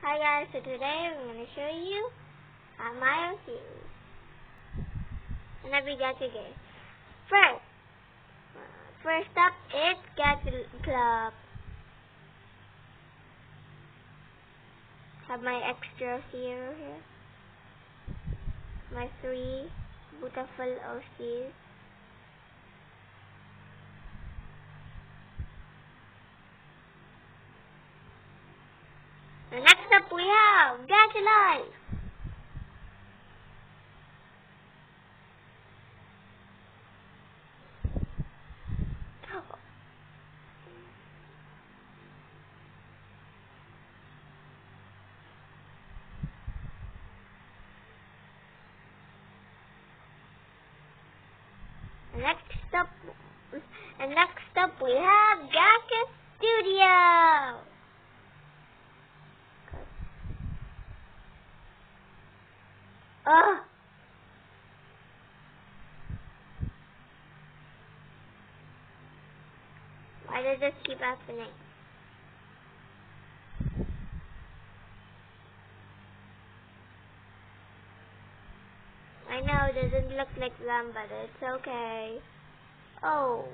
Hi guys, so today I'm going to show you my own series. And I'll be Gadget Game. First up is Gadget Club. Have my extras here. My 3 beautiful OCs. And next up we have Gadget Life. Next up we have Gadget Studio. Why does this keep happening? I know it doesn't look like them, but it's okay. Oh.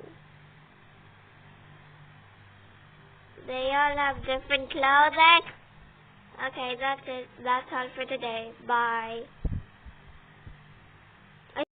They all have different clothing. Okay, that's it. That's all for today. Bye.